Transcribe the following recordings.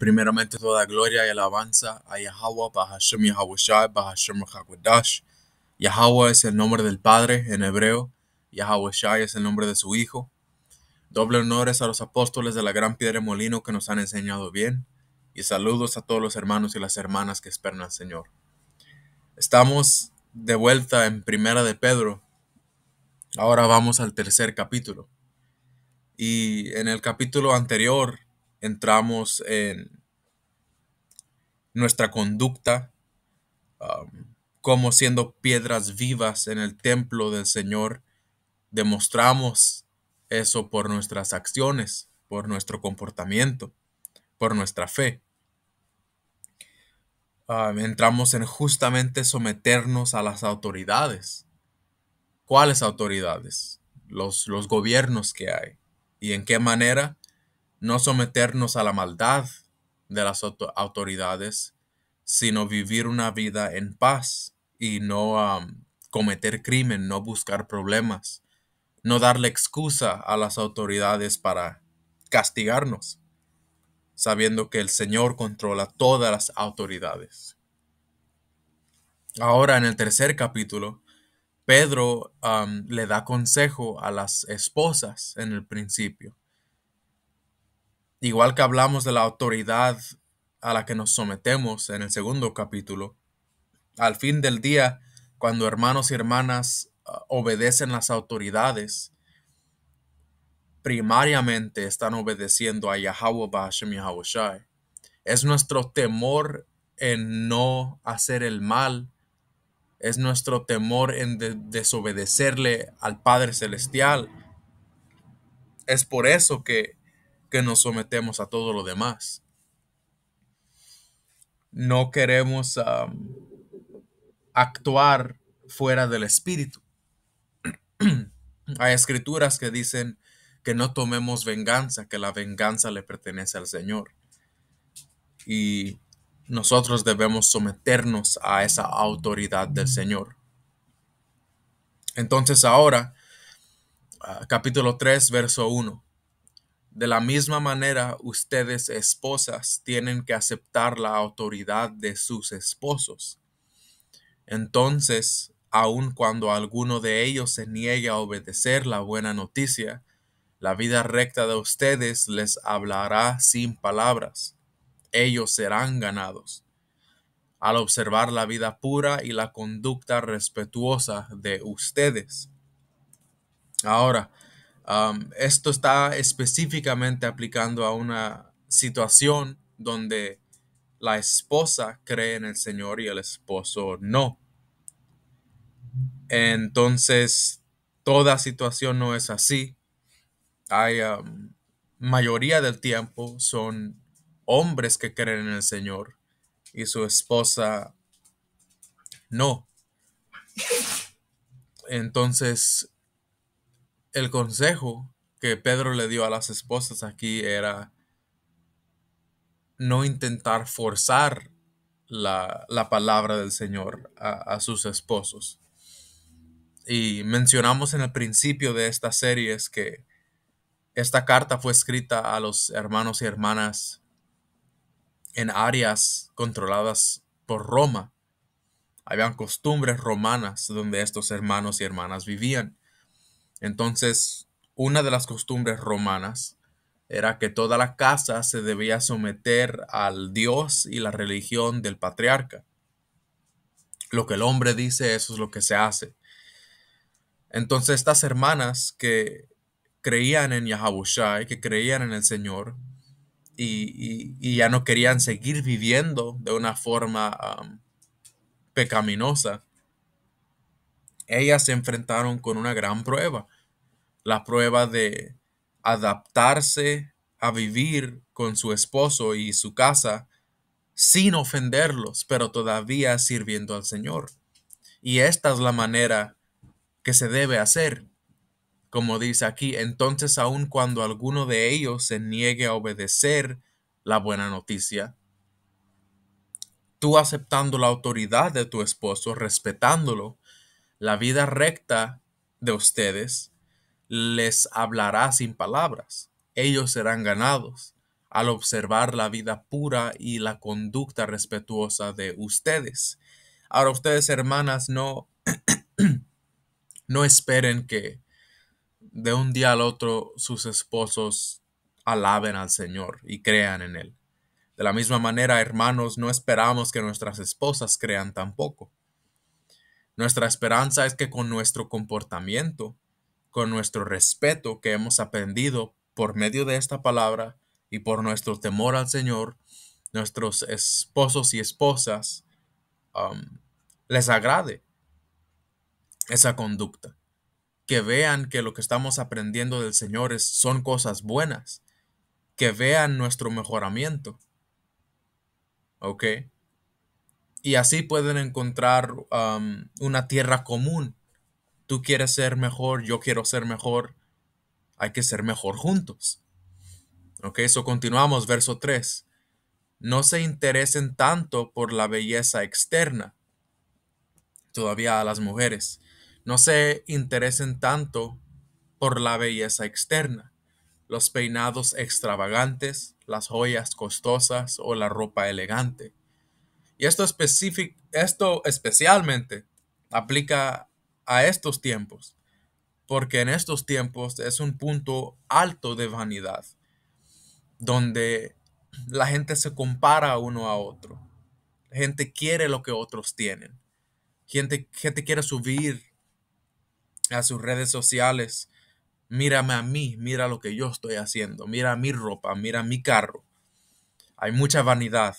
Primeramente, toda gloria y alabanza a Yahweh, Bahashem Yahushai, Bahashem Hakwadash. Yahweh es el nombre del Padre en hebreo, Yahushai es el nombre de su Hijo. Doble honores a los apóstoles de la gran piedra de molino que nos han enseñado bien. Y saludos a todos los hermanos y las hermanas que esperan al Señor. Estamos de vuelta en Primera de Pedro. Ahora vamos al tercer capítulo. Y en el capítulo anterior entramos en nuestra conducta, como siendo piedras vivas en el templo del Señor. Demostramos eso por nuestras acciones, por nuestro comportamiento, por nuestra fe. Entramos en justamente someternos a las autoridades. ¿Cuáles autoridades? Los gobiernos que hay. ¿Y en qué manera? No someternos a la maldad de las autoridades, sino vivir una vida en paz y no cometer crimen, no buscar problemas, no darle excusa a las autoridades para castigarnos, sabiendo que el Señor controla todas las autoridades. Ahora en el tercer capítulo, Pedro le da consejo a las esposas en el principio. Igual que hablamos de la autoridad a la que nos sometemos en el segundo capítulo, al fin del día, cuando hermanos y hermanas obedecen las autoridades, primariamente están obedeciendo a Yahweh Bahashem Yahushai. Es nuestro temor en no hacer el mal, es nuestro temor en desobedecerle al Padre Celestial. Es por eso que nos sometemos a todo lo demás. No queremos actuar fuera del espíritu. Hay escrituras que dicen que no tomemos venganza, que la venganza le pertenece al Señor. Y nosotros debemos someternos a esa autoridad del Señor. Entonces ahora, capítulo 3, verso 1. De la misma manera, ustedes, esposas, tienen que aceptar la autoridad de sus esposos. Entonces, aun cuando alguno de ellos se niegue a obedecer la buena noticia, la vida recta de ustedes les hablará sin palabras. Ellos serán ganados al observar la vida pura y la conducta respetuosa de ustedes. Ahora, esto está específicamente aplicando a una situación donde la esposa cree en el Señor y el esposo no. Entonces, toda situación no es así. Hay mayoría del tiempo son hombres que creen en el Señor y su esposa no. Entonces, el consejo que Pedro le dio a las esposas aquí era no intentar forzar la palabra del Señor a sus esposos. Y mencionamos en el principio de esta serie que esta carta fue escrita a los hermanos y hermanas en áreas controladas por Roma. Habían costumbres romanas donde estos hermanos y hermanas vivían. Entonces, una de las costumbres romanas era que toda la casa se debía someter al Dios y la religión del patriarca. Lo que el hombre dice, eso es lo que se hace. Entonces, estas hermanas que creían en Yahushai, que creían en el Señor, y ya no querían seguir viviendo de una forma pecaminosa, ellas se enfrentaron con una gran prueba, la prueba de adaptarse a vivir con su esposo y su casa sin ofenderlos, pero todavía sirviendo al Señor. Y esta es la manera que se debe hacer. Como dice aquí, entonces aun cuando alguno de ellos se niegue a obedecer la buena noticia, tú aceptando la autoridad de tu esposo, respetándolo, la vida recta de ustedes les hablará sin palabras. Ellos serán ganados al observar la vida pura y la conducta respetuosa de ustedes. Ahora ustedes, hermanas, no esperen que de un día al otro sus esposos alaben al Señor y crean en Él. De la misma manera, hermanos, no esperamos que nuestras esposas crean tampoco. Nuestra esperanza es que con nuestro comportamiento, con nuestro respeto que hemos aprendido por medio de esta palabra y por nuestro temor al Señor, nuestros esposos y esposas les agrade esa conducta. Que vean que lo que estamos aprendiendo del Señor son cosas buenas. Que vean nuestro mejoramiento. ¿Ok? Y así pueden encontrar una tierra común. Tú quieres ser mejor, yo quiero ser mejor. Hay que ser mejor juntos. Ok, eso continuamos, verso 3. No se interesen tanto por la belleza externa, todavía a las mujeres. No se interesen tanto por la belleza externa, los peinados extravagantes, las joyas costosas o la ropa elegante. Y esto especialmente aplica a estos tiempos, porque en estos tiempos es un punto alto de vanidad, donde la gente se compara uno a otro. La gente quiere lo que otros tienen. Gente quiere subir a sus redes sociales. Mírame a mí, mira lo que yo estoy haciendo, mira mi ropa, mira mi carro. Hay mucha vanidad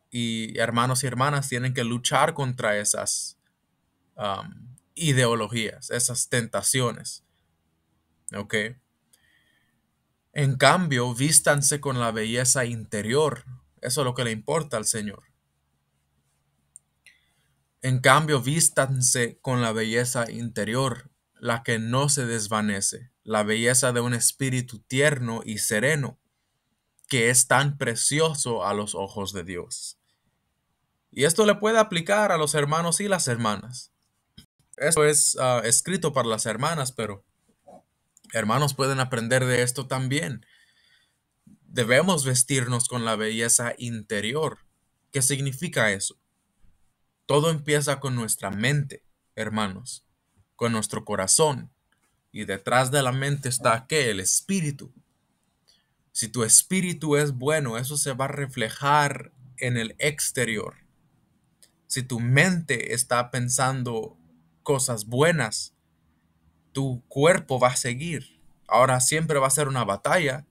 y hermanos y hermanas tienen que luchar contra esas ideologías, esas tentaciones. ¿Ok? En cambio, vístanse con la belleza interior. Eso es lo que le importa al Señor. En cambio, vístanse con la belleza interior, la que no se desvanece, la belleza de un espíritu tierno y sereno, que es tan precioso a los ojos de Dios. Y esto le puede aplicar a los hermanos y las hermanas. Esto es escrito para las hermanas, pero hermanos pueden aprender de esto también. Debemos vestirnos con la belleza interior. ¿Qué significa eso? Todo empieza con nuestra mente, hermanos, con nuestro corazón. Y detrás de la mente está ¿qué? El espíritu. Si tu espíritu es bueno, eso se va a reflejar en el exterior. Si tu mente está pensando cosas buenas, tu cuerpo va a seguir. Ahora siempre va a ser una batalla.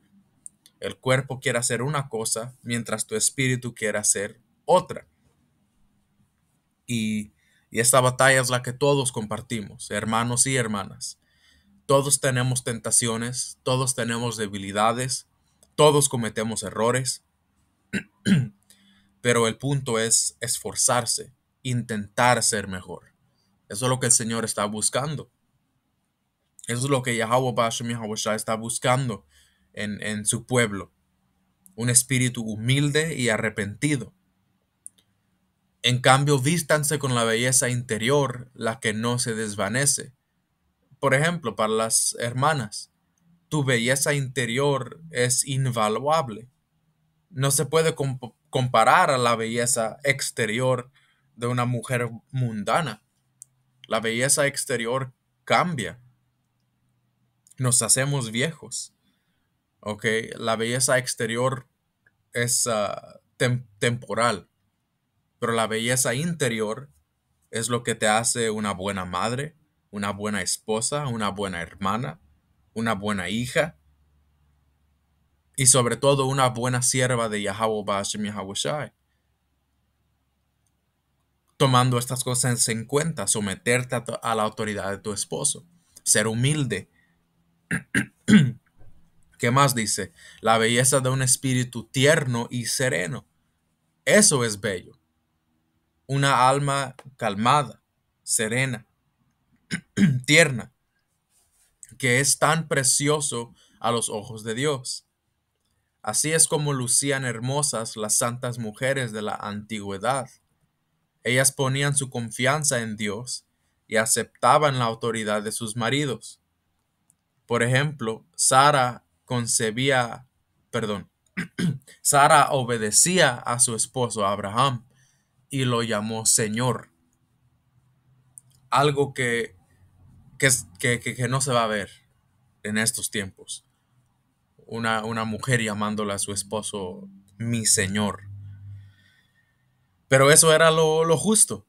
El cuerpo quiere hacer una cosa, mientras tu espíritu quiere hacer otra. Y, y esta batalla es la que todos compartimos, hermanos y hermanas. Todos tenemos tentaciones, todos tenemos debilidades, todos cometemos errores, pero el punto es esforzarse, intentar ser mejor. Eso es lo que el Señor está buscando. Eso es lo que Yahweh Bashem Yahweh Shai está buscando en su pueblo. Un espíritu humilde y arrepentido. En cambio, vístanse con la belleza interior, la que no se desvanece. Por ejemplo, para las hermanas, tu belleza interior es invaluable. No se puede comparar a la belleza exterior de una mujer mundana. La belleza exterior cambia. Nos hacemos viejos. ¿Ok? La belleza exterior es temporal, pero la belleza interior es lo que te hace una buena madre, una buena esposa, una buena hermana, una buena hija y sobre todo una buena sierva de Yahweh Bashem Yahweh Shai. Tomando estas cosas en cuenta, someterte a la autoridad de tu esposo, ser humilde. ¿Qué más dice? La belleza de un espíritu tierno y sereno. Eso es bello. Una alma calmada, serena, tierna, que es tan precioso a los ojos de Dios. Así es como lucían hermosas las santas mujeres de la antigüedad. Ellas ponían su confianza en Dios y aceptaban la autoridad de sus maridos. Por ejemplo, Sara obedecía a su esposo Abraham y lo llamó Señor, algo que no se va a ver en estos tiempos. Una mujer llamándole a su esposo mi Señor. Pero eso era lo justo.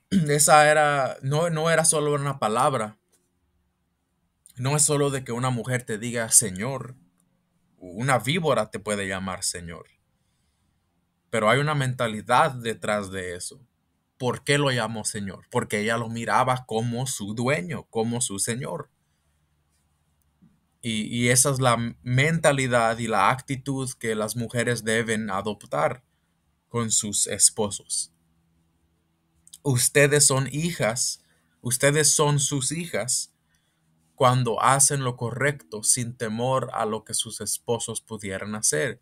Esa era, no era solo una palabra. No es solo de que una mujer te diga Señor. Una víbora te puede llamar Señor. Pero hay una mentalidad detrás de eso. ¿Por qué lo llamó Señor? Porque ella lo miraba como su dueño, como su Señor. Y esa es la mentalidad y la actitud que las mujeres deben adoptar con sus esposos. Ustedes son hijas, ustedes son sus hijas cuando hacen lo correcto sin temor a lo que sus esposos pudieran hacer.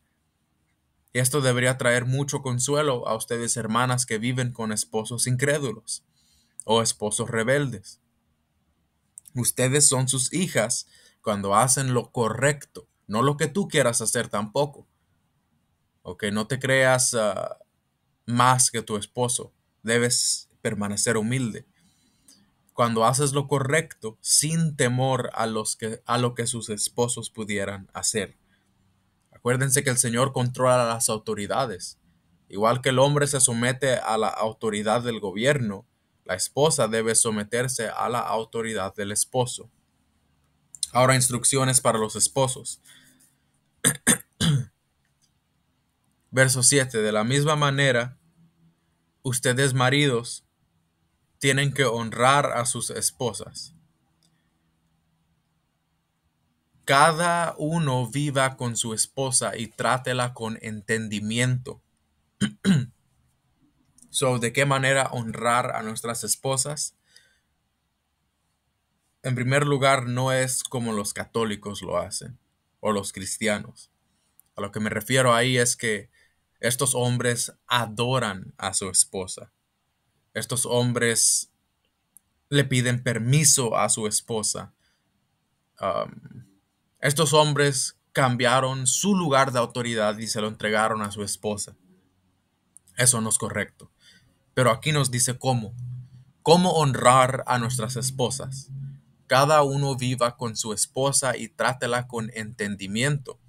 Y esto debería traer mucho consuelo a ustedes, hermanas, que viven con esposos incrédulos o esposos rebeldes. Ustedes son sus hijas cuando hacen lo correcto, no lo que tú quieras hacer tampoco. Ok, no te creas más que tu esposo. Debes permanecer humilde. Cuando haces lo correcto sin temor a lo que sus esposos pudieran hacer. Acuérdense que el Señor controla las autoridades. Igual que el hombre se somete a la autoridad del gobierno, la esposa debe someterse a la autoridad del esposo. Ahora, instrucciones para los esposos. Verso 7. De la misma manera, ustedes maridos tienen que honrar a sus esposas. Cada uno viva con su esposa y trátela con entendimiento. ¿De qué manera honrar a nuestras esposas? En primer lugar, no es como los católicos lo hacen o los cristianos. A lo que me refiero ahí es que estos hombres adoran a su esposa. Estos hombres le piden permiso a su esposa. Um, Estos hombres cambiaron su lugar de autoridad y se lo entregaron a su esposa. Eso no es correcto. Pero aquí nos dice cómo. Cómo honrar a nuestras esposas. Cada uno viva con su esposa y trátela con entendimiento.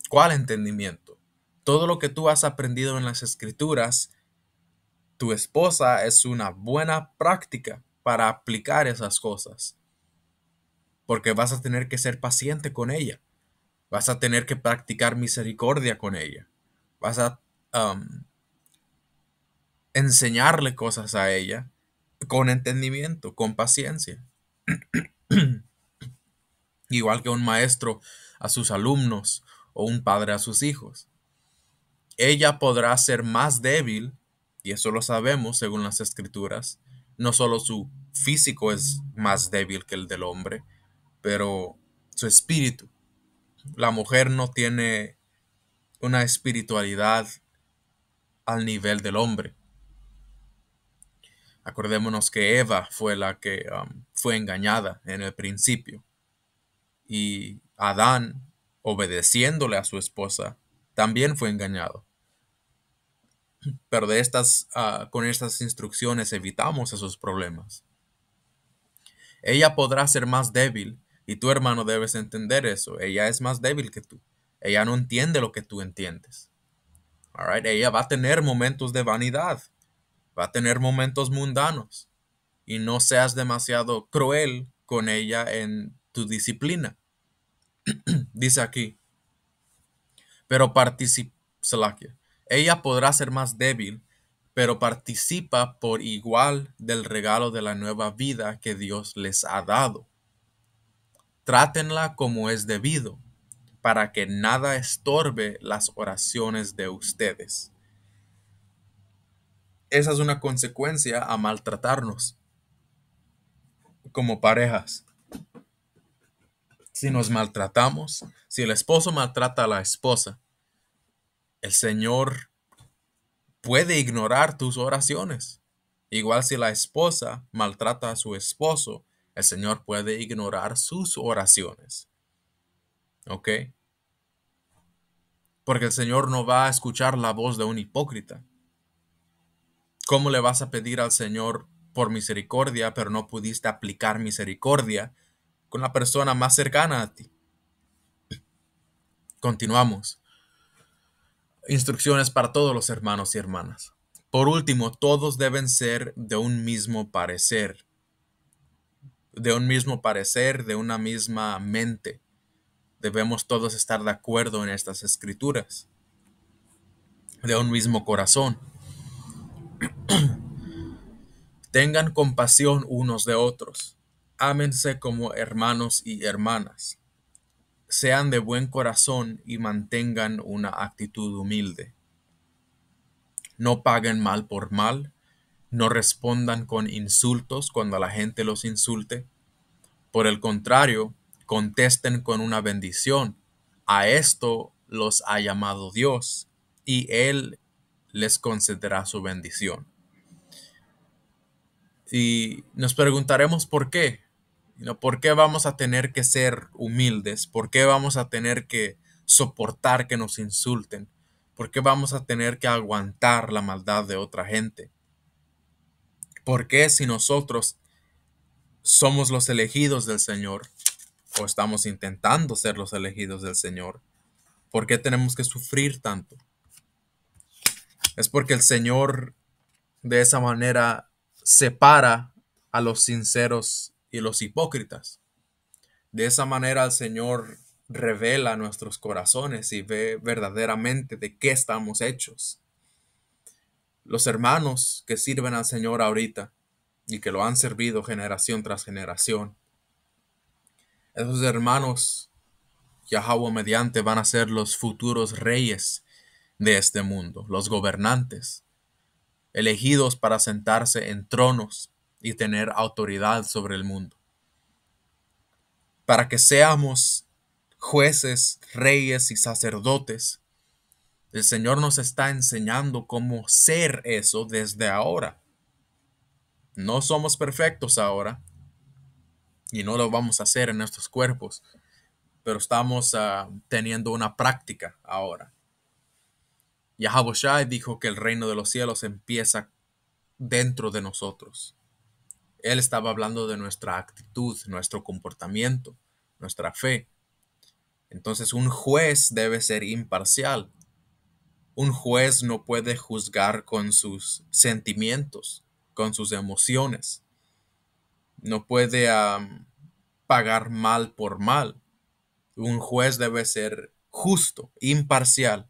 ¿Cuál entendimiento? Todo lo que tú has aprendido en las escrituras, tu esposa es una buena práctica para aplicar esas cosas. Porque vas a tener que ser paciente con ella. Vas a tener que practicar misericordia con ella. Vas a enseñarle cosas a ella con entendimiento, con paciencia. Igual que un maestro a sus alumnos o un padre a sus hijos. Ella podrá ser más débil, y eso lo sabemos según las escrituras. No solo su físico es más débil que el del hombre, pero su espíritu. La mujer no tiene una espiritualidad al nivel del hombre. Acordémonos que Eva fue la que fue engañada en el principio. Y Adán, obedeciéndole a su esposa, también fue engañado. Pero con estas instrucciones evitamos esos problemas. Ella podrá ser más débil y tu hermano debes entender eso. Ella es más débil que tú. Ella no entiende lo que tú entiendes. All right? Ella va a tener momentos de vanidad. Va a tener momentos mundanos. Y no seas demasiado cruel con ella en tu disciplina. Dice aquí, pero ella podrá ser más débil, pero participa por igual del regalo de la nueva vida que Dios les ha dado. Trátenla como es debido, para que nada estorbe las oraciones de ustedes. Esa es una consecuencia a maltratarnos como parejas. Si nos maltratamos, si el esposo maltrata a la esposa, el Señor puede ignorar tus oraciones. Igual si la esposa maltrata a su esposo, el Señor puede ignorar sus oraciones. ¿Ok? porque el Señor no va a escuchar la voz de un hipócrita. ¿Cómo le vas a pedir al Señor por misericordia, pero no pudiste aplicar misericordia con la persona más cercana a ti? Continuamos. Instrucciones para todos los hermanos y hermanas. Por último, todos deben ser de un mismo parecer, de una misma mente. Debemos todos estar de acuerdo en estas escrituras, de un mismo corazón. Tengan compasión unos de otros. Ámense como hermanos y hermanas. Sean de buen corazón y mantengan una actitud humilde. No paguen mal por mal. No respondan con insultos cuando la gente los insulte. Por el contrario, contesten con una bendición. A esto los ha llamado Dios, y Él les concederá su bendición. Y nos preguntaremos por qué. ¿Por qué vamos a tener que ser humildes? ¿Por qué vamos a tener que soportar que nos insulten? ¿Por qué vamos a tener que aguantar la maldad de otra gente? ¿Por qué si nosotros somos los elegidos del Señor, o estamos intentando ser los elegidos del Señor, por qué tenemos que sufrir tanto? Es porque el Señor de esa manera separa a los sinceros y los hipócritas. De esa manera el Señor revela nuestros corazones y ve verdaderamente de qué estamos hechos. Los hermanos que sirven al Señor ahorita y que lo han servido generación tras generación, esos hermanos, Yahweh mediante, van a ser los futuros reyes de este mundo, los gobernantes, elegidos para sentarse en tronos y tener autoridad sobre el mundo. Para que seamos jueces, reyes y sacerdotes, el Señor nos está enseñando cómo ser eso desde ahora. No somos perfectos ahora y no lo vamos a hacer en nuestros cuerpos, pero estamos teniendo una práctica ahora. Yahweh Shai dijo que el reino de los cielos empieza dentro de nosotros. Él estaba hablando de nuestra actitud, nuestro comportamiento, nuestra fe. Entonces un juez debe ser imparcial. Un juez no puede juzgar con sus sentimientos, con sus emociones. No puede pagar mal por mal. Un juez debe ser justo, imparcial,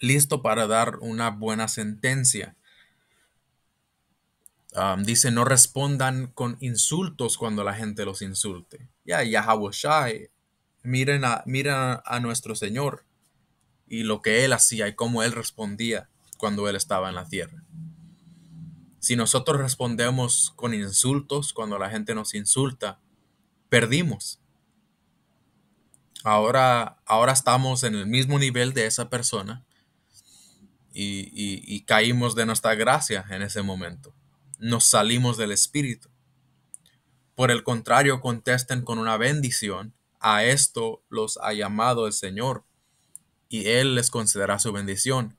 listo para dar una buena sentencia. Dice, no respondan con insultos cuando la gente los insulte. Yahweh Shai, miren a nuestro Señor y lo que Él hacía y cómo Él respondía cuando Él estaba en la tierra. Si nosotros respondemos con insultos cuando la gente nos insulta, perdimos. Ahora estamos en el mismo nivel de esa persona y caímos de nuestra gracia en ese momento. Nos salimos del Espíritu. Por el contrario, contesten con una bendición. A esto los ha llamado el Señor, y Él les concederá su bendición.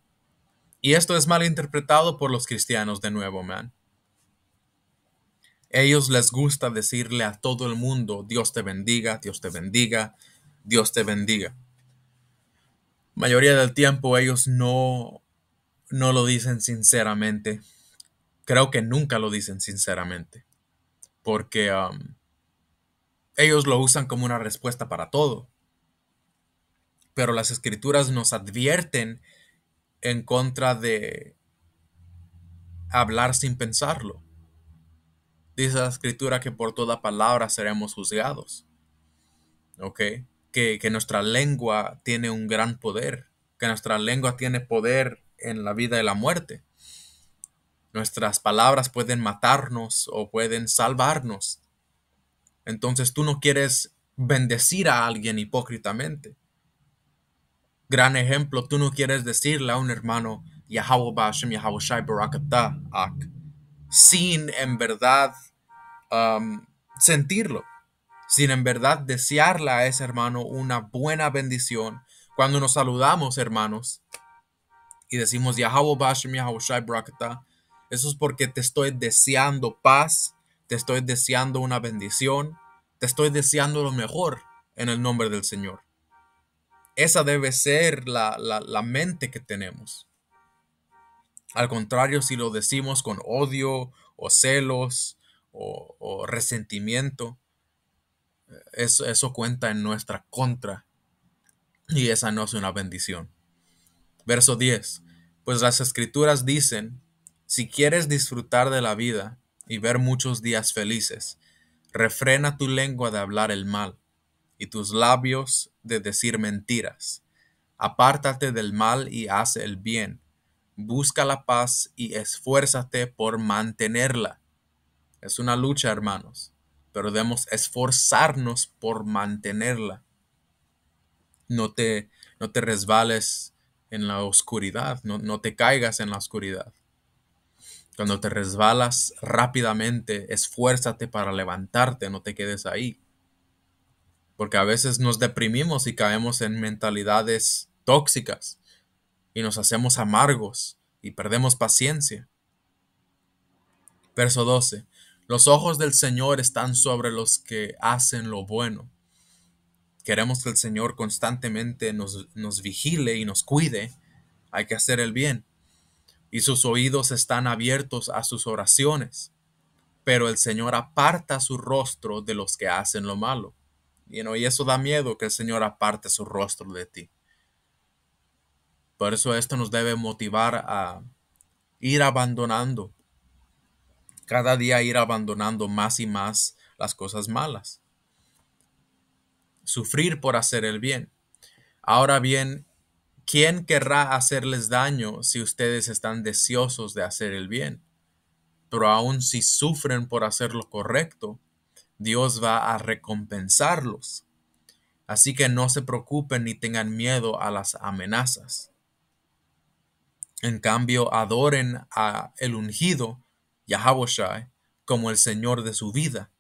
Y esto es mal interpretado por los cristianos de nuevo, man. Ellos les gusta decirle a todo el mundo, Dios te bendiga, Dios te bendiga, Dios te bendiga. Mayoría del tiempo ellos no lo dicen sinceramente. Creo que nunca lo dicen sinceramente. Porque ellos lo usan como una respuesta para todo. Pero las escrituras nos advierten en contra de hablar sin pensarlo. Dice la escritura que por toda palabra seremos juzgados. ¿Ok? Que nuestra lengua tiene un gran poder. Que nuestra lengua tiene poder en la vida y la muerte. Nuestras palabras pueden matarnos o pueden salvarnos. Entonces tú no quieres bendecir a alguien hipócritamente. Gran ejemplo, tú no quieres decirle a un hermano Yahweh Ba'ashem Yahweh Shai Barakatah Ak, sin en verdad sentirlo, sin en verdad desearle a ese hermano una buena bendición, Cuando nos saludamos, hermanos, y decimos Yahweh Bashem Yahweh Shai Brakata, eso es porque te estoy deseando paz, te estoy deseando una bendición, te estoy deseando lo mejor en el nombre del Señor. Esa debe ser la mente que tenemos. Al contrario, si lo decimos con odio o celos o resentimiento, eso cuenta en nuestra contra y esa no es una bendición. Verso 10. Pues las escrituras dicen, si quieres disfrutar de la vida y ver muchos días felices, refrena tu lengua de hablar el mal y tus labios de decir mentiras. Apártate del mal y haz el bien. Busca la paz y esfuérzate por mantenerla. Es una lucha, hermanos, pero debemos esforzarnos por mantenerla. No te, no te resbales en la oscuridad, no te caigas en la oscuridad. Cuando te resbalas rápidamente, esfuérzate para levantarte, no te quedes ahí. Porque a veces nos deprimimos y caemos en mentalidades tóxicas y nos hacemos amargos y perdemos paciencia. Verso 12. Los ojos del Señor están sobre los que hacen lo bueno. Queremos que el Señor constantemente nos vigile y nos cuide. Hay que hacer el bien. Y sus oídos están abiertos a sus oraciones. Pero el Señor aparta su rostro de los que hacen lo malo. Y eso da miedo, que el Señor aparte su rostro de ti. Por eso esto nos debe motivar a ir abandonando, cada día ir abandonando más y más las cosas malas. Sufrir por hacer el bien. Ahora bien, ¿quién querrá hacerles daño si ustedes están deseosos de hacer el bien? Pero aun si sufren por hacer lo correcto, Dios va a recompensarlos. Así que no se preocupen ni tengan miedo a las amenazas. En cambio, adoren a el ungido, Yahweh Shai, como el Señor de su vida.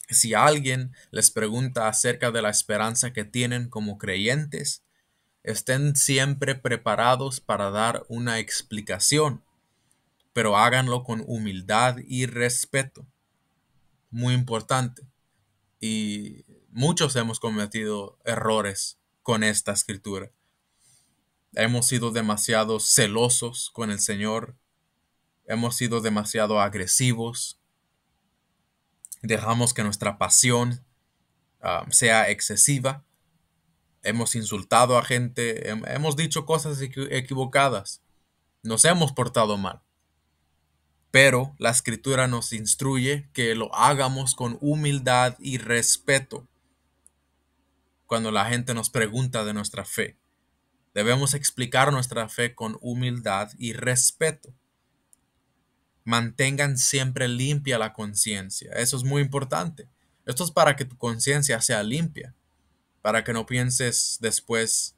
Si alguien les pregunta acerca de la esperanza que tienen como creyentes, estén siempre preparados para dar una explicación, pero háganlo con humildad y respeto. Muy importante. Y muchos hemos cometido errores con esta escritura. Hemos sido demasiado celosos con el Señor. Hemos sido demasiado agresivos. Dejamos que nuestra pasión sea excesiva. Hemos insultado a gente. Hemos dicho cosas equivocadas. Nos hemos portado mal. Pero la escritura nos instruye que lo hagamos con humildad y respeto. Cuando la gente nos pregunta de nuestra fe, debemos explicar nuestra fe con humildad y respeto. Mantengan siempre limpia la conciencia. Eso es muy importante. Esto es para que tu conciencia sea limpia, para que no pienses después,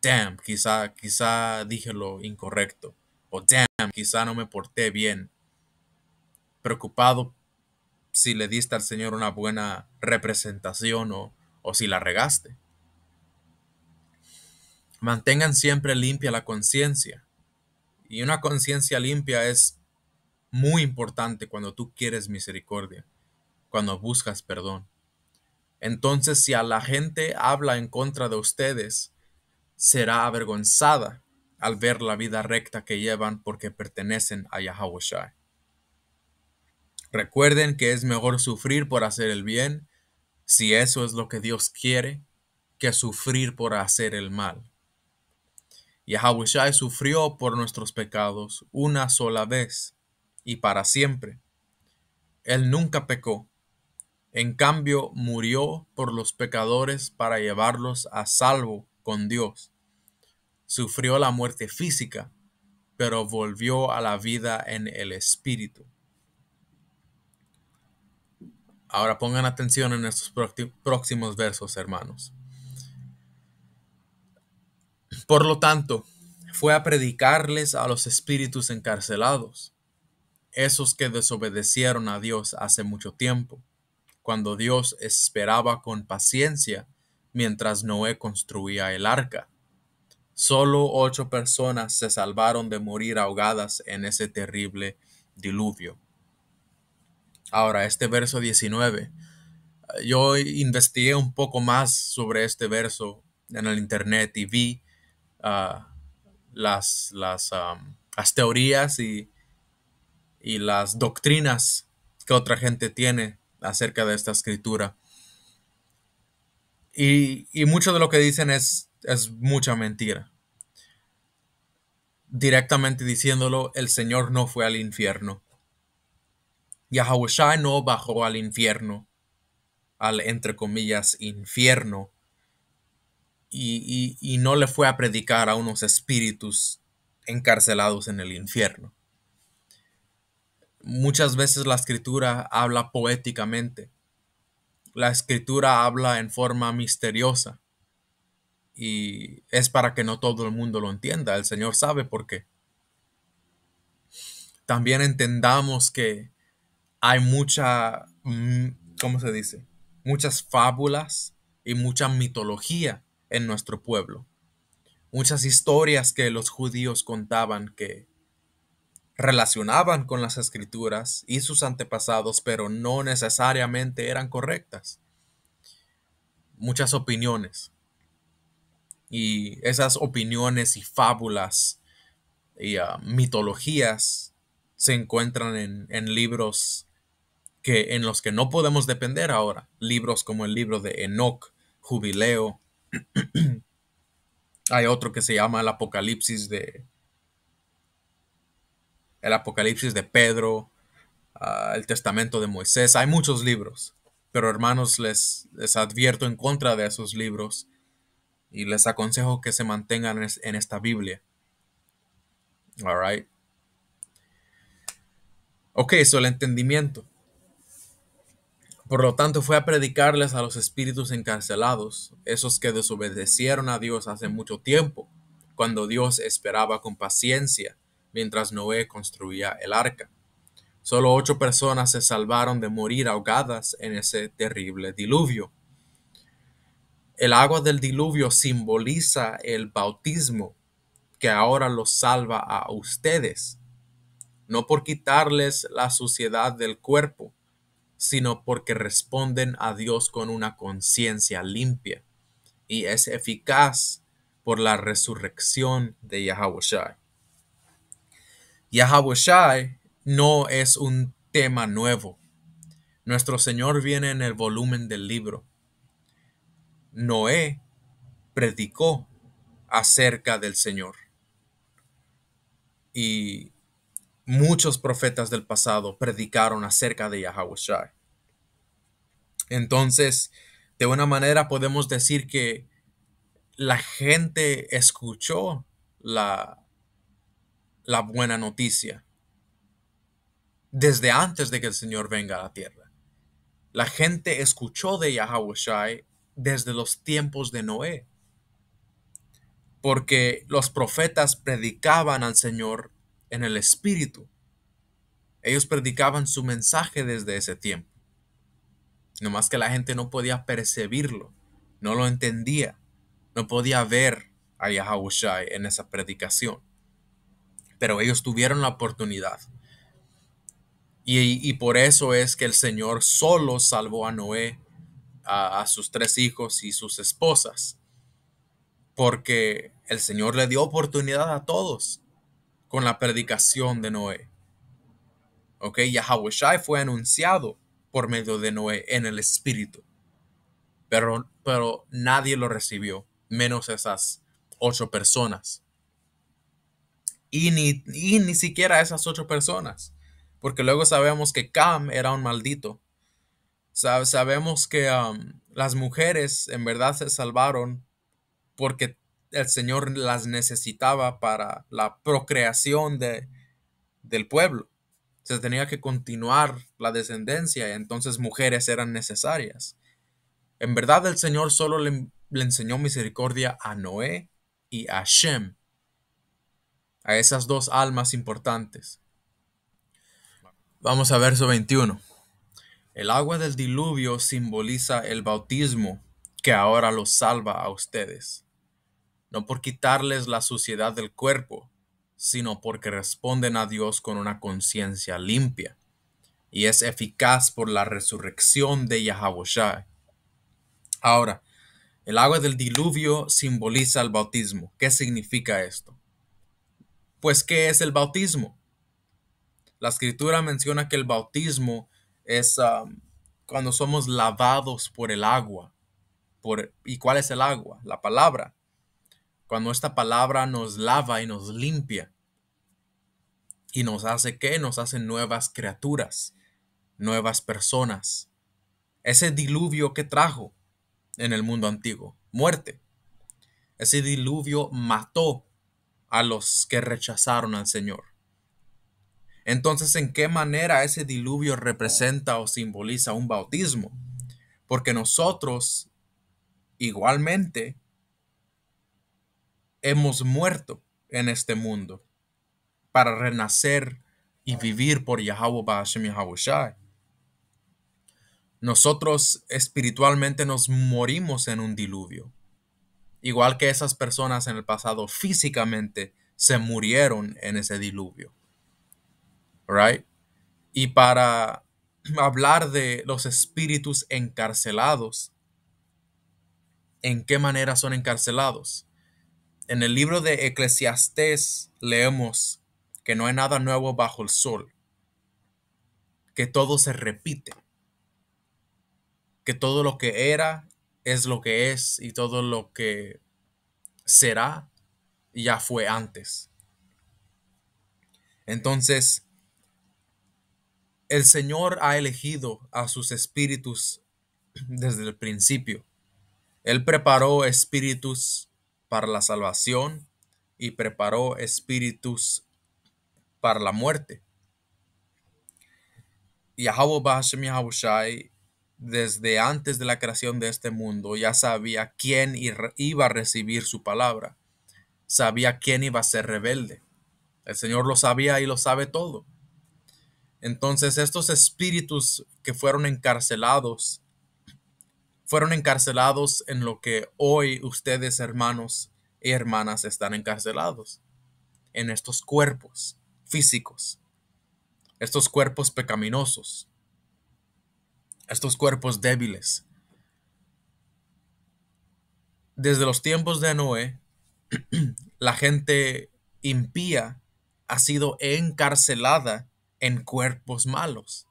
damn, quizá dije lo incorrecto, o damn, quizá no me porté bien. Preocupado si le diste al Señor una buena representación o si la regaste. Mantengan siempre limpia la conciencia. Y una conciencia limpia es muy importante cuando tú quieres misericordia, cuando buscas perdón. Entonces, si a la gente habla en contra de ustedes, será avergonzada al ver la vida recta que llevan porque pertenecen a Yahweh Shai. Recuerden que es mejor sufrir por hacer el bien, si eso es lo que Dios quiere, que sufrir por hacer el mal. Yahweh Shai sufrió por nuestros pecados una sola vez y para siempre. Él nunca pecó. En cambio, murió por los pecadores para llevarlos a salvo con Dios. Sufrió la muerte física, pero volvió a la vida en el espíritu. Ahora pongan atención en estos próximos versos, hermanos. Por lo tanto, fue a predicarles a los espíritus encarcelados, esos que desobedecieron a Dios hace mucho tiempo, cuando Dios esperaba con paciencia mientras Noé construía el arca. Solo 8 personas se salvaron de morir ahogadas en ese terrible diluvio. Ahora, este verso 19, yo investigué un poco más sobre este verso en el internet y vi ah, las teorías y las doctrinas que otra gente tiene acerca de esta escritura. Y mucho de lo que dicen es mucha mentira. Directamente diciéndolo, el Señor no fue al infierno. Yahushua no bajó al infierno, al entre comillas infierno, y no le fue a predicar a unos espíritus encarcelados en el infierno. Muchas veces la escritura habla poéticamente. La escritura habla en forma misteriosa y es para que no todo el mundo lo entienda. El Señor sabe por qué. También entendamos que hay mucha, ¿cómo se dice? Muchas fábulas y mucha mitología en nuestro pueblo. Muchas historias que los judíos contaban que relacionaban con las escrituras y sus antepasados, pero no necesariamente eran correctas. Muchas opiniones. Y esas opiniones y fábulas y mitologías se encuentran en libros en los que no podemos depender ahora. Libros como el libro de Enoc, Jubileo. Hay otro que se llama el Apocalipsis de Pedro, el Testamento de Moisés. Hay muchos libros, pero hermanos, les advierto en contra de esos libros y les aconsejo que se mantengan en esta Biblia. All right. Ok, eso el entendimiento. Por lo tanto, fue a predicarles a los espíritus encarcelados, esos que desobedecieron a Dios hace mucho tiempo, cuando Dios esperaba con paciencia mientras Noé construía el arca. Solo 8 personas se salvaron de morir ahogadas en ese terrible diluvio. El agua del diluvio simboliza el bautismo que ahora los salva a ustedes, no por quitarles la suciedad del cuerpo, sino porque responden a Dios con una conciencia limpia y es eficaz por la resurrección de Yahushua. Yahushua no es un tema nuevo. Nuestro Señor viene en el volumen del libro. Noé predicó acerca del Señor y muchos profetas del pasado predicaron acerca de Yahushua. Entonces, de una manera podemos decir que la gente escuchó la buena noticia desde antes de que el Señor venga a la tierra. La gente escuchó de Yahushua desde los tiempos de Noé, porque los profetas predicaban al Señor en el Espíritu. Ellos predicaban su mensaje desde ese tiempo. Nomás que la gente no podía percibirlo, no lo entendía, no podía ver a Yahushua en esa predicación. Pero ellos tuvieron la oportunidad. Y por eso es que el Señor solo salvó a Noé, a sus 3 hijos y sus esposas. Porque el Señor le dio oportunidad a todos con la predicación de Noé. Ok, Yahushua fue anunciado por medio de Noé en el Espíritu. Pero nadie lo recibió, menos esas 8 personas. Y ni siquiera esas 8 personas. Porque luego sabemos que Cam era un maldito. Sabemos que las mujeres en verdad se salvaron porque el Señor las necesitaba para la procreación del pueblo. Se tenía que continuar la descendencia, entonces mujeres eran necesarias. En verdad el Señor solo le enseñó misericordia a Noé y a Shem, a esas 2 almas importantes. Vamos a verso 21. El agua del diluvio simboliza el bautismo que ahora los salva a ustedes, no por quitarles la suciedad del cuerpo, sino porque responden a Dios con una conciencia limpia y es eficaz por la resurrección de Yahawashi. Ahora, el agua del diluvio simboliza el bautismo. ¿Qué significa esto? Pues, ¿qué es el bautismo? La escritura menciona que el bautismo es cuando somos lavados por el agua. ¿Y cuál es el agua? La palabra. Cuando esta palabra nos lava y nos limpia y nos hace ¿qué? Nos hace nuevas criaturas, nuevas personas. Ese diluvio que trajo en el mundo antiguo, muerte. Ese diluvio mató a los que rechazaron al Señor. Entonces, ¿en qué manera ese diluvio representa o simboliza un bautismo? Porque nosotros igualmente hemos muerto en este mundo para renacer y vivir por Yahweh Ba'ashem Yahawashi. Nosotros espiritualmente nos morimos en un diluvio, igual que esas personas en el pasado físicamente se murieron en ese diluvio, right? Y para hablar de los espíritus encarcelados, ¿en qué manera son encarcelados? En el libro de Eclesiastés leemos que no hay nada nuevo bajo el sol, que todo se repite, que todo lo que era es lo que es y todo lo que será ya fue antes. Entonces, el Señor ha elegido a sus espíritus desde el principio. Él preparó espíritus para la salvación y preparó espíritus para la muerte. Yahweh Ba'ashem Yahawashi, desde antes de la creación de este mundo, ya sabía quién iba a recibir su palabra. Sabía quién iba a ser rebelde. El Señor lo sabía y lo sabe todo. Entonces, estos espíritus que fueron encarcelados en lo que hoy ustedes, hermanos y hermanas, están encarcelados, en estos cuerpos físicos, estos cuerpos pecaminosos, estos cuerpos débiles. Desde los tiempos de Noé, la gente impía ha sido encarcelada en cuerpos malos.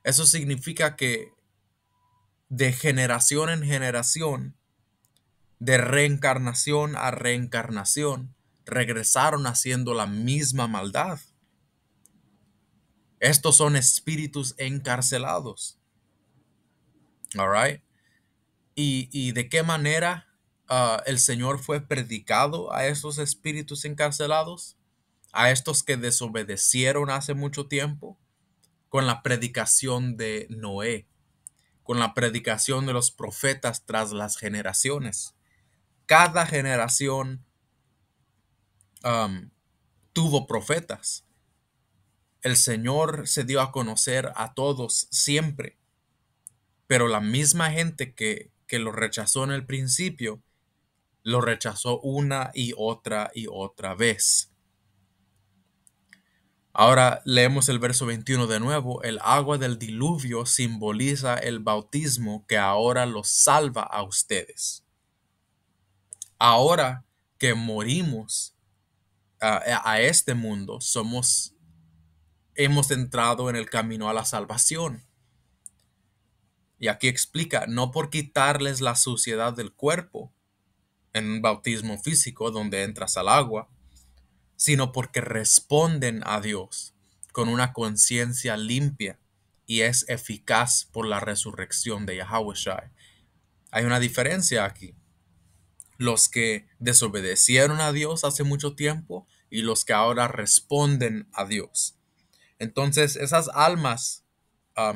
Eso significa que de generación en generación, de reencarnación a reencarnación, regresaron haciendo la misma maldad. Estos son espíritus encarcelados. All right. ¿Y de qué manera el Señor fue predicado a esos espíritus encarcelados? A estos que desobedecieron hace mucho tiempo, con la predicación de Noé, con la predicación de los profetas tras las generaciones. Cada generación tuvo profetas. El Señor se dio a conocer a todos siempre, pero la misma gente que lo rechazó en el principio, lo rechazó una y otra vez. Ahora leemos el verso 21 de nuevo. El agua del diluvio simboliza el bautismo que ahora los salva a ustedes. Ahora que morimos a este mundo, hemos entrado en el camino a la salvación. Y aquí explica, no por quitarles la suciedad del cuerpo en un bautismo físico donde entras al agua, sino porque responden a Dios con una conciencia limpia y es eficaz por la resurrección de Yahawashi. Hay una diferencia aquí. Los que desobedecieron a Dios hace mucho tiempo y los que ahora responden a Dios. Entonces, esas almas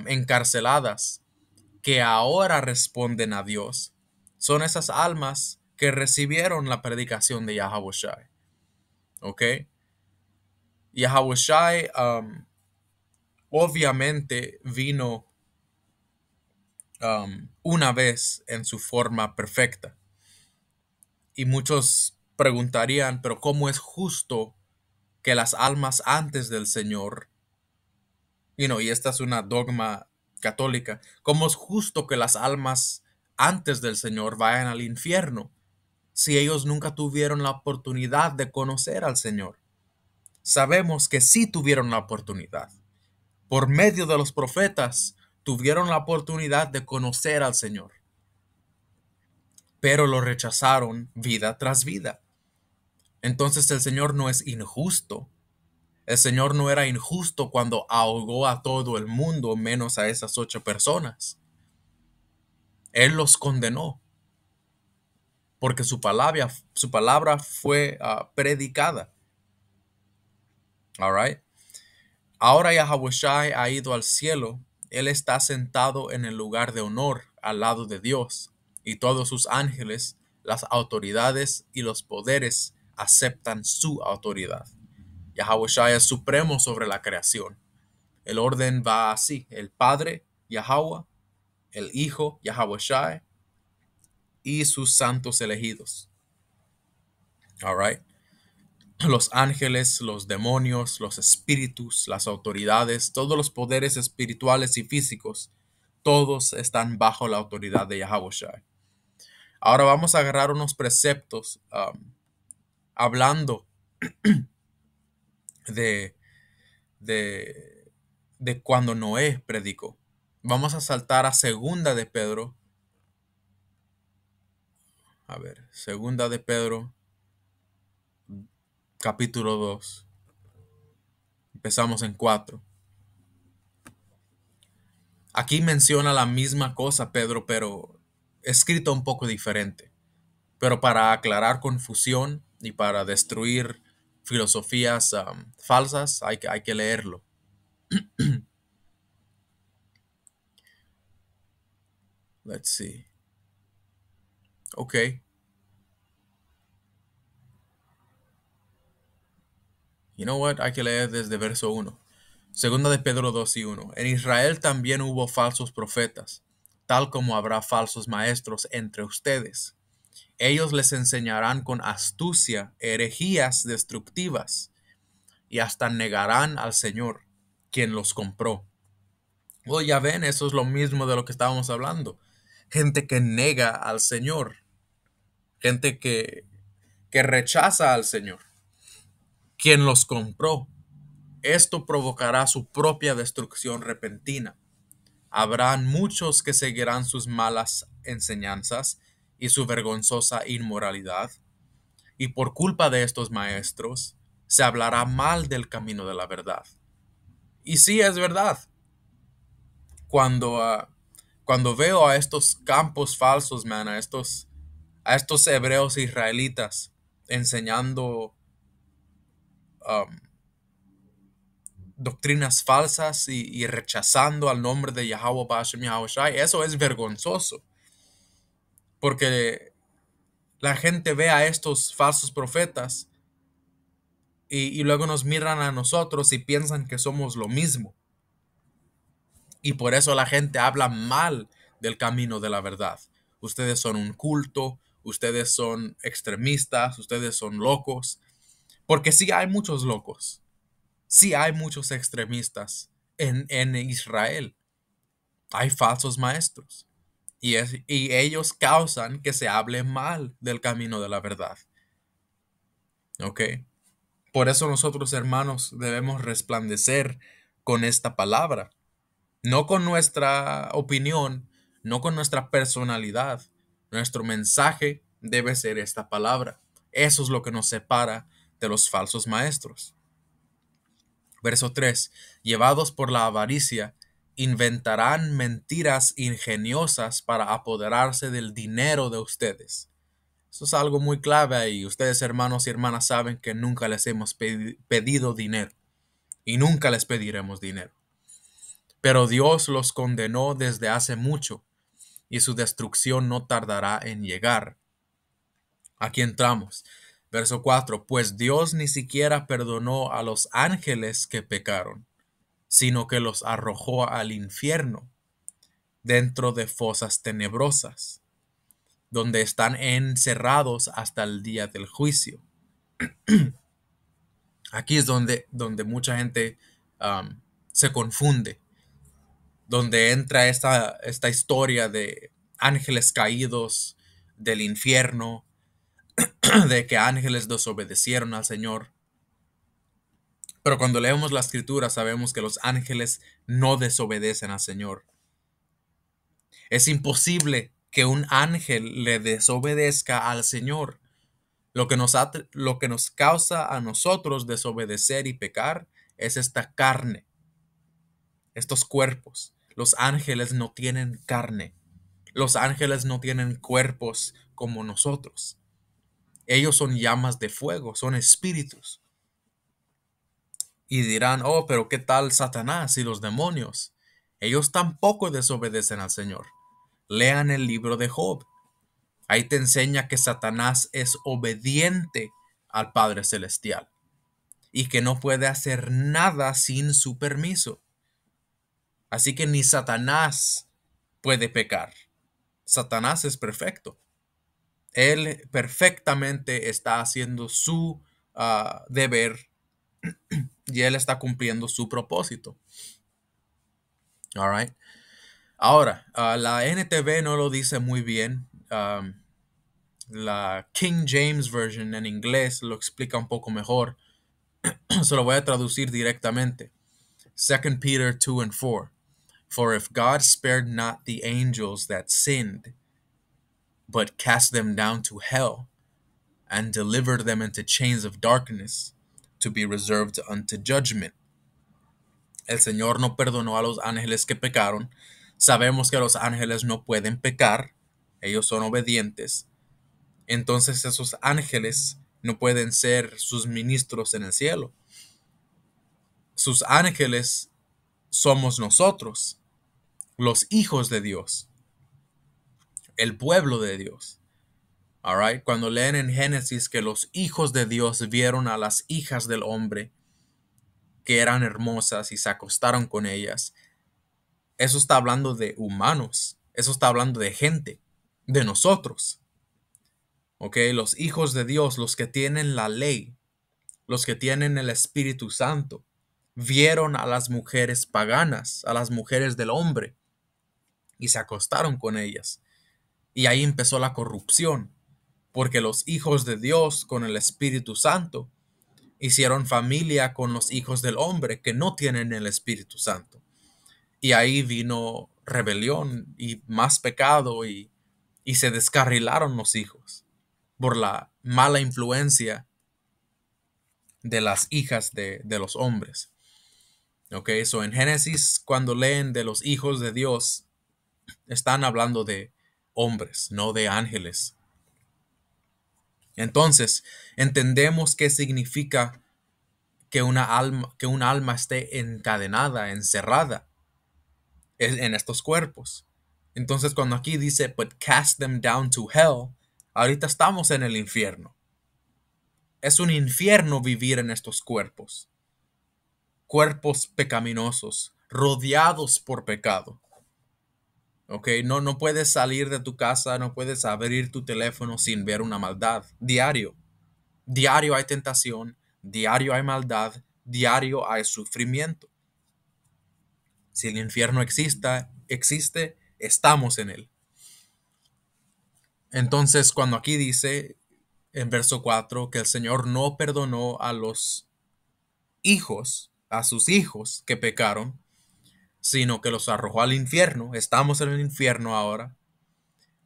encarceladas que ahora responden a Dios son esas almas que recibieron la predicación de Yahawashi. ¿Ok? Yahawashi obviamente vino una vez en su forma perfecta. Y muchos preguntarían, pero ¿cómo es justo que las almas antes del Señor, y esta es una dogma católica, cómo es justo que las almas antes del Señor vayan al infierno si ellos nunca tuvieron la oportunidad de conocer al Señor? Sabemos que sí tuvieron la oportunidad. Por medio de los profetas tuvieron la oportunidad de conocer al Señor, pero lo rechazaron vida tras vida. Entonces el Señor no es injusto. El Señor no era injusto cuando ahogó a todo el mundo menos a esas 8 personas. Él los condenó porque su palabra fue predicada. All right. Ahora Yahawashi ha ido al cielo. Él está sentado en el lugar de honor al lado de Dios, y todos sus ángeles, las autoridades y los poderes aceptan su autoridad. Yahawashi es supremo sobre la creación. El orden va así: el Padre, Yahweh; el Hijo, Yahawashi; y sus santos elegidos. All right. Los ángeles, los demonios, los espíritus, las autoridades, todos los poderes espirituales y físicos, todos están bajo la autoridad de Yahawashi. Ahora vamos a agarrar unos preceptos hablando de, de, de cuando Noé predicó. Vamos a saltar a Segunda de Pedro. A ver, Segunda de Pedro, capítulo 2. Empezamos en 4. Aquí menciona la misma cosa Pedro, pero escrito un poco diferente. Pero para aclarar confusión y para destruir filosofías falsas, hay que leerlo. Let's see. Ok. You know what? Hay que leer desde verso 1. Segunda de Pedro 2:1. En Israel también hubo falsos profetas, tal como habrá falsos maestros entre ustedes. Ellos les enseñarán con astucia herejías destructivas, y hasta negarán al Señor, quien los compró. Oh, ya ven, eso es lo mismo de lo que estábamos hablando. Gente que nega al Señor, gente que rechaza al Señor, quien los compró. Esto provocará su propia destrucción repentina. Habrán muchos que seguirán sus malas enseñanzas y su vergonzosa inmoralidad, y por culpa de estos maestros se hablará mal del camino de la verdad. Y sí, es verdad. Cuando, cuando veo a estos campos falsos, man, a estos hebreos israelitas enseñando um, doctrinas falsas y rechazando al nombre de Yahweh Bashem Yahushai, eso es vergonzoso. Porque la gente ve a estos falsos profetas y luego nos miran a nosotros y piensan que somos lo mismo. Y por eso la gente habla mal del camino de la verdad. Ustedes son un culto, ustedes son extremistas, ustedes son locos. Porque sí hay muchos locos, sí hay muchos extremistas en Israel. Hay falsos maestros. Y ellos causan que se hable mal del camino de la verdad. ¿Ok? Por eso nosotros, hermanos, debemos resplandecer con esta palabra. No con nuestra opinión, no con nuestra personalidad. Nuestro mensaje debe ser esta palabra. Eso es lo que nos separa de los falsos maestros. Verso 3. Llevados por la avaricia, inventarán mentiras ingeniosas para apoderarse del dinero de ustedes. Eso es algo muy clave ahí. Ustedes, hermanos y hermanas, saben que nunca les hemos pedido dinero y nunca les pediremos dinero. Pero Dios los condenó desde hace mucho, y su destrucción no tardará en llegar. Aquí entramos. Verso 4. Pues Dios ni siquiera perdonó a los ángeles que pecaron, sino que los arrojó al infierno. dentro de fosas tenebrosas, donde están encerrados hasta el día del juicio. Aquí es donde mucha gente se confunde, donde entra esta historia de ángeles caídos del infierno, de que ángeles desobedecieron al Señor. Pero cuando leemos la escritura sabemos que los ángeles no desobedecen al Señor. Es imposible que un ángel le desobedezca al Señor. Lo que nos causa a nosotros desobedecer y pecar es esta carne, estos cuerpos. Los ángeles no tienen carne. Los ángeles no tienen cuerpos como nosotros. Ellos son llamas de fuego, son espíritus. Y dirán, oh, pero ¿qué tal Satanás y los demonios? Ellos tampoco desobedecen al Señor. Lean el libro de Job. Ahí te enseña que Satanás es obediente al Padre Celestial y que no puede hacer nada sin su permiso. Así que ni Satanás puede pecar. Satanás es perfecto. Él perfectamente está haciendo su deber y él está cumpliendo su propósito. All right. Ahora, la NTV no lo dice muy bien. La King James Version en inglés lo explica un poco mejor. Se lo voy a traducir directamente. 2 Peter 2 and 4. For if God spared not the angels that sinned, but cast them down to hell, and delivered them into chains of darkness, to be reserved unto judgment. El Señor no perdonó a los ángeles que pecaron. Sabemos que los ángeles no pueden pecar. Ellos son obedientes. Entonces esos ángeles no pueden ser sus ministros en el cielo. Sus ángeles somos nosotros, los hijos de Dios, el pueblo de Dios. All right? Cuando leen en Génesis que los hijos de Dios vieron a las hijas del hombre que eran hermosas y se acostaron con ellas, eso está hablando de humanos, eso está hablando de gente, de nosotros. ¿Ok? Los hijos de Dios, los que tienen la ley, los que tienen el Espíritu Santo, vieron a las mujeres paganas, a las mujeres del hombre, y se acostaron con ellas. Y ahí empezó la corrupción, porque los hijos de Dios con el Espíritu Santo hicieron familia con los hijos del hombre que no tienen el Espíritu Santo. Y ahí vino rebelión y más pecado y se descarrilaron los hijos por la mala influencia de las hijas de los hombres. Ok, so en Génesis, cuando leen de los hijos de Dios, están hablando de hombres, no de ángeles. Entonces, entendemos qué significa que un alma esté encadenada, encerrada en estos cuerpos. Entonces, cuando aquí dice, but cast them down to hell, ahorita estamos en el infierno. Es un infierno vivir en estos cuerpos. Cuerpos pecaminosos, rodeados por pecado. Ok, no puedes salir de tu casa, no puedes abrir tu teléfono sin ver una maldad. Diario. Diario hay tentación, diario hay maldad, diario hay sufrimiento. Si el infierno existe, estamos en él. Entonces, cuando aquí dice en verso 4 que el Señor no perdonó a los hijos, a sus hijos que pecaron, sino que los arrojó al infierno. Estamos en el infierno ahora,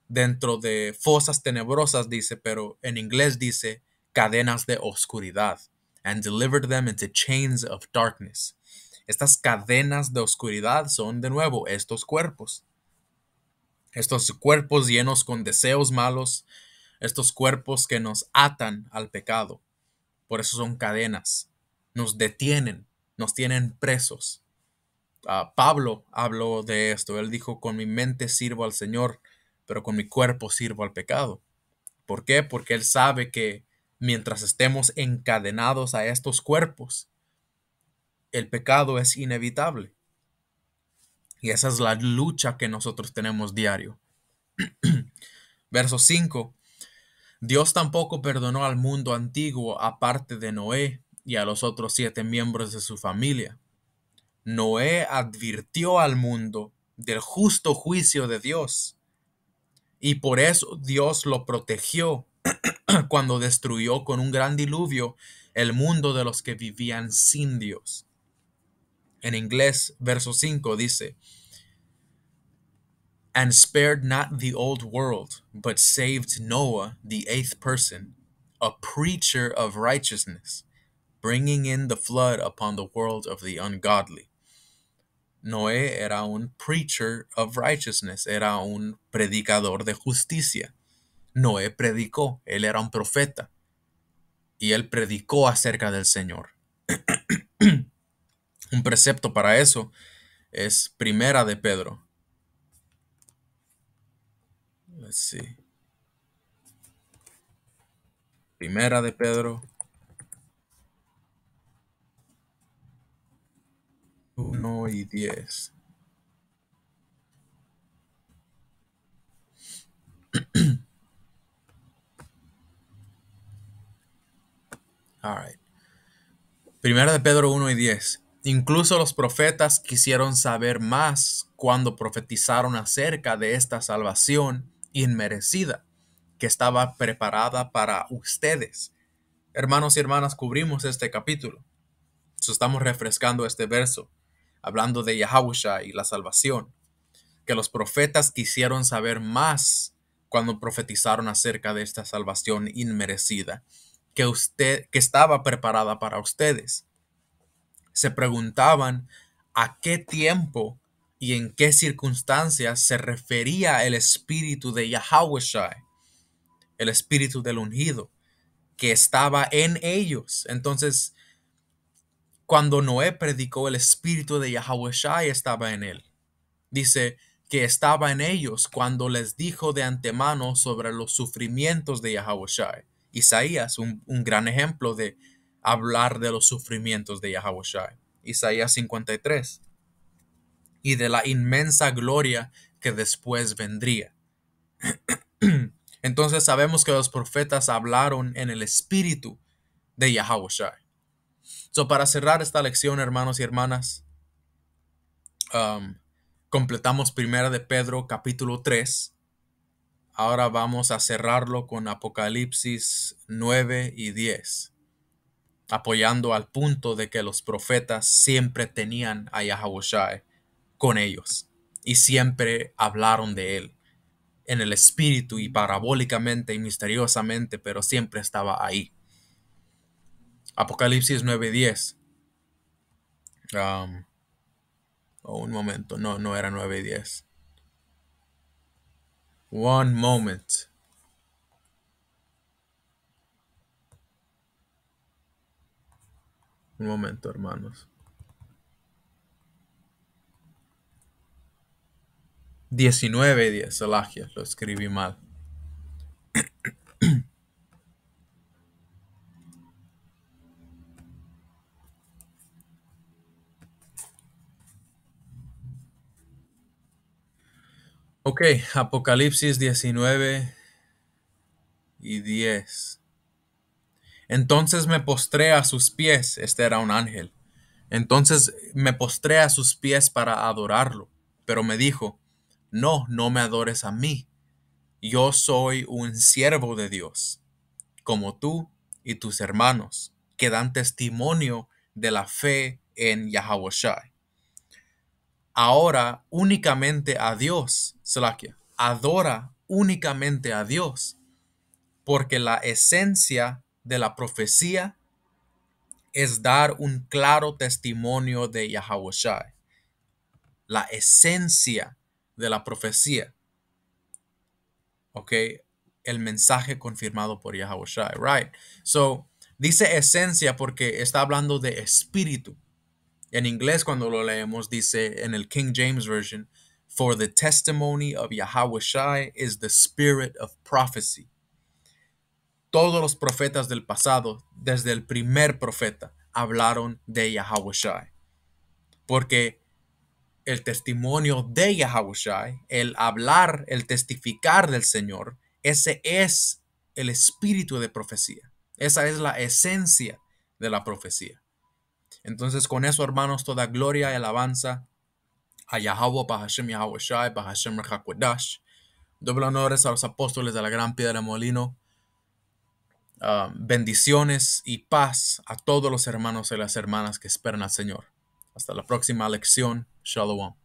dentro de fosas tenebrosas, dice, pero en inglés dice cadenas de oscuridad. And delivered them into chains of darkness. Estas cadenas de oscuridad son de nuevo estos cuerpos. Estos cuerpos llenos con deseos malos, estos cuerpos que nos atan al pecado. Por eso son cadenas. Nos detienen, nos tienen presos. Pablo habló de esto. Él dijo, con mi mente sirvo al Señor, pero con mi cuerpo sirvo al pecado. ¿Por qué? Porque él sabe que mientras estemos encadenados a estos cuerpos, el pecado es inevitable. Y esa es la lucha que nosotros tenemos diario. Verso 5. Dios tampoco perdonó al mundo antiguo aparte de Noé y a los otros 7 miembros de su familia. Noé advirtió al mundo del justo juicio de Dios y por eso Dios lo protegió cuando destruyó con un gran diluvio el mundo de los que vivían sin Dios. En inglés, verso 5 dice, and spared not the old world, but saved Noah, the 8th person, a preacher of righteousness, bringing in the flood upon the world of the ungodly. Noé era un preacher of righteousness, era un predicador de justicia. Noé predicó, él era un profeta y él predicó acerca del Señor. Un precepto para eso es Primera de Pedro. Let's see. Primera de Pedro 1:10. All right. Primera de Pedro 1:10. Incluso los profetas quisieron saber más cuando profetizaron acerca de esta salvación inmerecida que estaba preparada para ustedes. Hermanos y hermanas, cubrimos este capítulo. Estamos refrescando este verso, hablando de Yahushua y la salvación, que los profetas quisieron saber más cuando profetizaron acerca de esta salvación inmerecida, que estaba preparada para ustedes. Se preguntaban a qué tiempo y en qué circunstancias se refería el espíritu de Yahushua, el espíritu del ungido, que estaba en ellos. Entonces, cuando Noé predicó, el espíritu de Yahushua estaba en él. Dice que estaba en ellos cuando les dijo de antemano sobre los sufrimientos de Yahushua. Isaías, un gran ejemplo de hablar de los sufrimientos de Yahushua. Isaías 53. Y de la inmensa gloria que después vendría. Entonces sabemos que los profetas hablaron en el espíritu de Yahushua. So, para cerrar esta lección, hermanos y hermanas, completamos Primera de Pedro capítulo 3. Ahora vamos a cerrarlo con Apocalipsis 9 y 10, apoyando al punto de que los profetas siempre tenían a Yahushua con ellos y siempre hablaron de él en el espíritu y parabólicamente y misteriosamente, pero siempre estaba ahí. Apocalipsis 9:10. Un momento, no era 9:10. One moment. Un momento, hermanos. 19:10, Salagia, lo escribí mal. Ok, Apocalipsis 19:10. Entonces me postré a sus pies, este era un ángel. Entonces me postré a sus pies para adorarlo, pero me dijo, no me adores a mí. Yo soy un siervo de Dios, como tú y tus hermanos, que dan testimonio de la fe en Yahushua. Ahora únicamente a Dios, Salakia, adora únicamente a Dios, porque la esencia de la profecía es dar un claro testimonio de Yahushua. La esencia de la profecía, ¿ok? El mensaje confirmado por Yahushua, right? So, dice esencia porque está hablando de espíritu. En inglés, cuando lo leemos, dice en el King James Version, for the testimony of Yahushua is the spirit of prophecy. Todos los profetas del pasado, desde el primer profeta, hablaron de Yahushua. Porque el testimonio de Yahushua, el hablar, el testificar del Señor, ese es el espíritu de profecía. Esa es la esencia de la profecía. Entonces, con eso, hermanos, toda gloria y alabanza a Yahweh, para Hashem Yahushua, para Hashem Rehakwadash. Doble honores a los apóstoles de la gran piedra de molino. Bendiciones y paz a todos los hermanos y las hermanas que esperan al Señor. Hasta la próxima lección. Shalom.